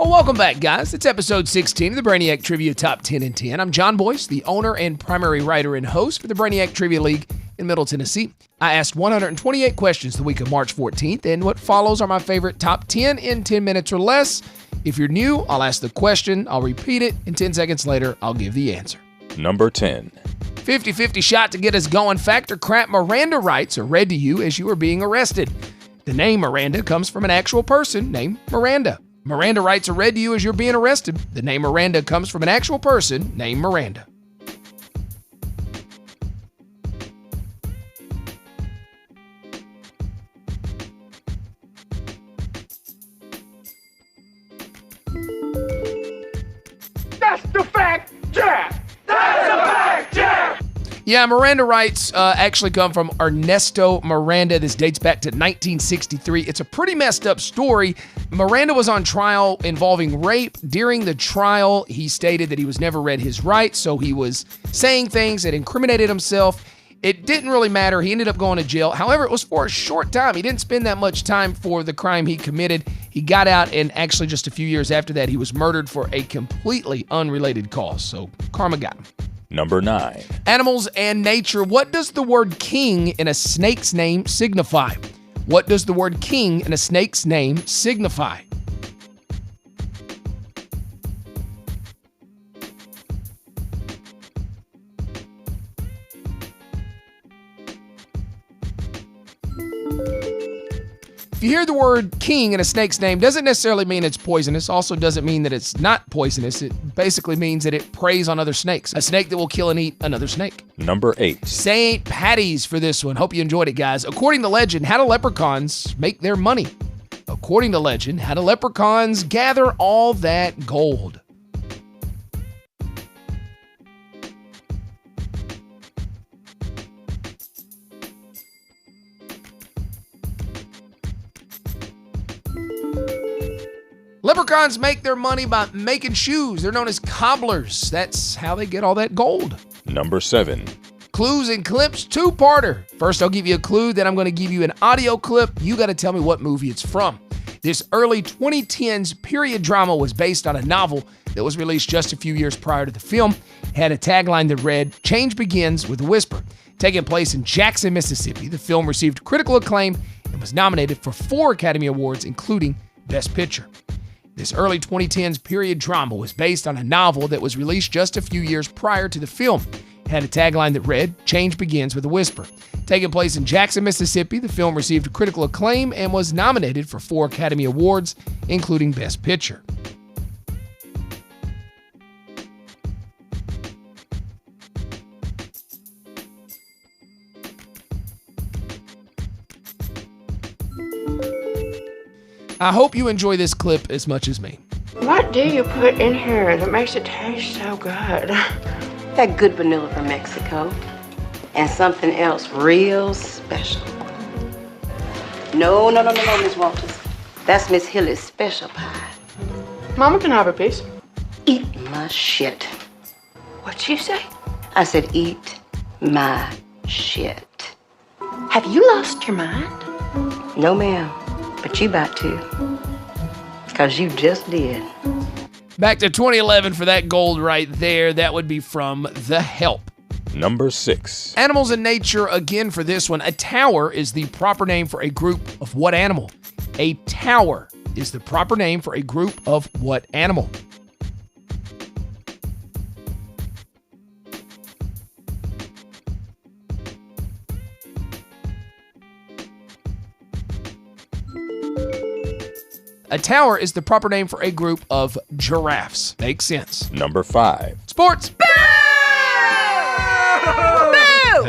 Well, welcome back, guys. It's episode 16 of the Brainiac Trivia Top 10 in 10. I'm John Boyce, the owner and primary writer and host for the Brainiac Trivia League in Middle Tennessee. I asked 128 questions the week of March 14th, and what follows are my favorite top 10 in 10 minutes or less. If you're new, I'll ask the question, I'll repeat it, and 10 seconds later, I'll give the answer. Number 10. 50-50 shot to get us going. Fact or crap, Miranda rights are read to you as you are being arrested. The name Miranda comes from an actual person named Miranda. Miranda rights are read to you as you're being arrested. The name Miranda comes from an actual person named Miranda. That's the fact, Jack! That's the fact, Jack! Yeah, Miranda rights actually come from Ernesto Miranda. This dates back to 1963. It's a pretty messed up story. Miranda was on trial involving rape. During the trial, he stated that he was never read his rights, so he was saying things that incriminated himself. It didn't really matter. He ended up going to jail. However, it was for a short time. He didn't spend that much time for the crime he committed. He got out, and actually just a few years after that, he was murdered for a completely unrelated cause. So karma got him. Number 9. Animals and nature. What does the word king in a snake's name signify? What does the word king in a snake's name signify? If you hear the word king in a snake's name, doesn't necessarily mean it's poisonous. Also doesn't mean that it's not poisonous. It basically means that it preys on other snakes. A snake that will kill and eat another snake. Number 8. St. Patty's for this one. Hope you enjoyed it, guys. According to legend, how do leprechauns make their money? According to legend, how do leprechauns gather all that gold? Leprechauns make their money by making shoes. They're known as cobblers. That's how they get all that gold. Number 7. Clues and clips, two-parter. First, I'll give you a clue, then I'm going to give you an audio clip. You got to tell me what movie it's from. This early 2010s period drama was based on a novel that was released just a few years prior to the film. It had a tagline that read, "Change begins with a whisper." Taking place in Jackson, Mississippi, the film received critical acclaim and was nominated for 4 Academy Awards, including Best Picture. This early 2010s period drama was based on a novel that was released just a few years prior to the film. It had a tagline that read, "Change begins with a whisper." Taking place in Jackson, Mississippi, the film received critical acclaim and was nominated for 4 Academy Awards, including Best Picture. I hope you enjoy this clip as much as me. What do you put in here that makes it taste so good? That good vanilla from Mexico. And something else real special. No, Miss Walters. That's Miss Hilly's special pie. Mama can have a piece. Eat my shit. What'd she say? I said eat my shit. Have you lost your mind? No, ma'am. But you about to. Because you just did. Back to 2011 for that gold right there. That would be from The Help. Number 6. Animals in nature, again for this one. A tower is the proper name for a group of what animal? A tower is the proper name for a group of what animal? A tower is the proper name for a group of giraffes. Makes sense. Number 5. Sports.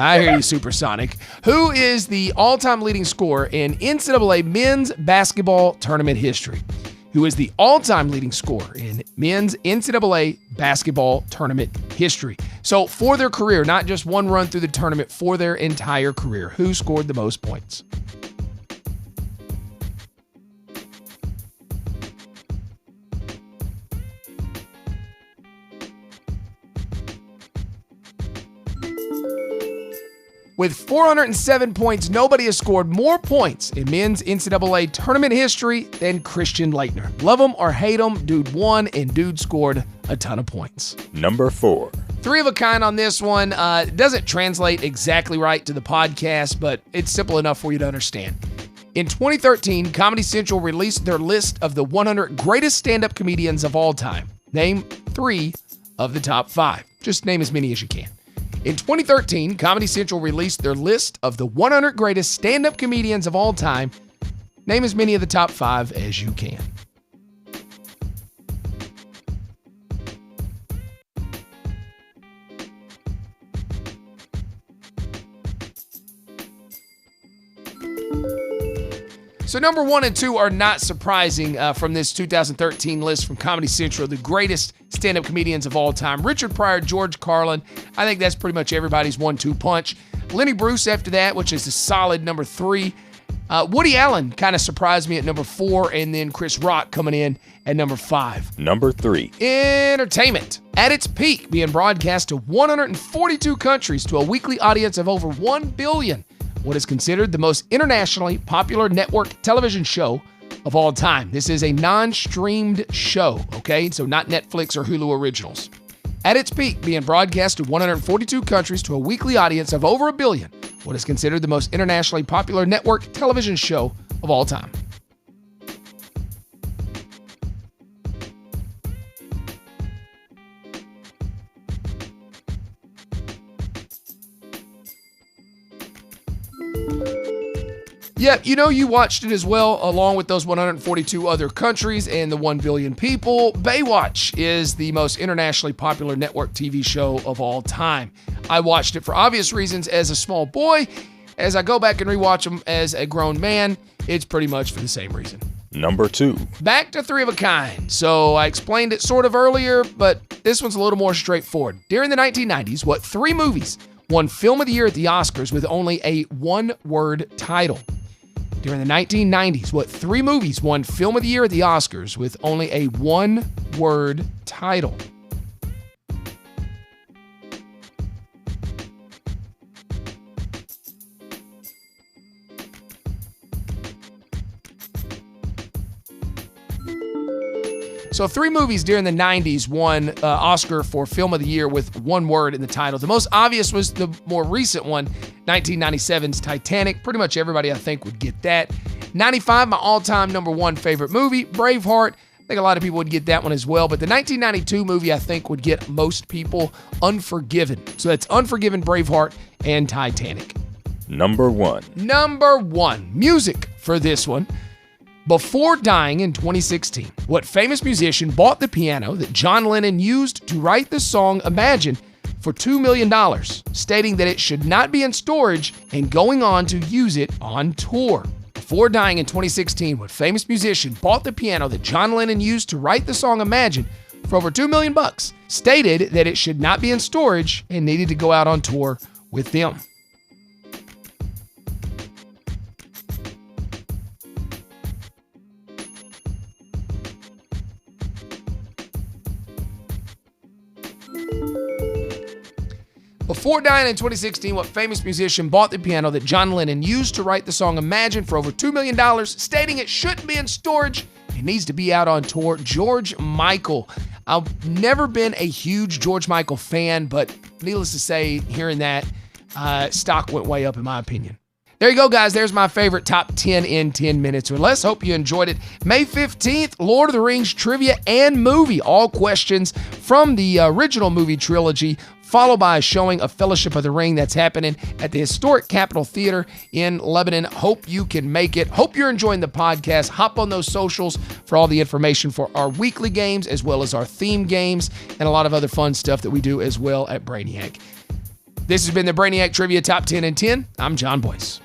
I hear you, Supersonic. Who is the all-time leading scorer in NCAA men's basketball tournament history? Who is the all-time leading scorer in men's NCAA basketball tournament history? So for their career, not just one run through the tournament, for their entire career, who scored the most points? With 407 points, nobody has scored more points in men's NCAA tournament history than Christian Laettner. Love him or hate him, dude won, and dude scored a ton of points. Number 4. Three of a kind on this one. It doesn't translate exactly right to the podcast, but it's simple enough for you to understand. In 2013, Comedy Central released their list of the 100 greatest stand-up comedians of all time. Name 3 of the top 5. Just name as many as you can. In 2013, Comedy Central released their list of the 100 greatest stand-up comedians of all time. Name as many of the top 5 as you can. So number 1 and 2 are not surprising from this 2013 list from Comedy Central, the greatest stand-up comedians of all time. Richard Pryor, George Carlin. I think that's pretty much everybody's 1-2 punch. Lenny Bruce after that, which is a solid number 3. Woody Allen kind of surprised me at number 4, and then Chris Rock coming in at number 5. Number 3. Entertainment. At its peak, being broadcast to 142 countries to a weekly audience of over 1 billion. What is considered the most internationally popular network television show of all time. This is a non-streamed show, okay? So not Netflix or Hulu originals. At its peak, being broadcast to 142 countries to a weekly audience of over 1 billion. What is considered the most internationally popular network television show of all time. Yep, you know you watched it as well, along with those 142 other countries and the 1 billion people. Baywatch is the most internationally popular network TV show of all time. I watched it for obvious reasons as a small boy. As I go back and rewatch them as a grown man, it's pretty much for the same reason. Number 2. Back to Three of a Kind. So I explained it sort of earlier, but this one's a little more straightforward. During the 1990s, what 3 movies won Film of the Year at the Oscars with only a one-word title? During the 1990s, what 3 movies won Film of the Year at the Oscars with only a one-word title? So 3 movies during the 90s won Oscar for Film of the Year with one word in the title. The most obvious was the more recent one, 1997's Titanic. Pretty much everybody, I think, would get that. 95, my all-time number 1 favorite movie, Braveheart. I think a lot of people would get that one as well. But the 1992 movie, I think, would get most people, Unforgiven. So that's Unforgiven, Braveheart, and Titanic. Number 1. Number 1, music for this one. Before dying in 2016, what famous musician bought the piano that John Lennon used to write the song Imagine for $2 million, stating that it should not be in storage and going on to use it on tour? Before dying in 2016, what famous musician bought the piano that John Lennon used to write the song Imagine for over $2 million, stated that it should not be in storage and needed to go out on tour with them? Before dying in 2016, what famous musician bought the piano that John Lennon used to write the song Imagine for over $2 million, stating it shouldn't be in storage and needs to be out on tour? George Michael. I've never been a huge George Michael fan, but needless to say, hearing that, stock went way up in my opinion. There you go, guys. There's my favorite top 10 in 10 minutes or less. Hope you enjoyed it. May 15th, Lord of the Rings trivia and movie. All questions from the original movie trilogy, followed by a showing of Fellowship of the Ring that's happening at the historic Capitol Theater in Lebanon. Hope you can make it. Hope you're enjoying the podcast. Hop on those socials for all the information for our weekly games as well as our theme games and a lot of other fun stuff that we do as well at Brainiac. This has been the Brainiac Trivia Top 10 in 10. I'm John Boyce.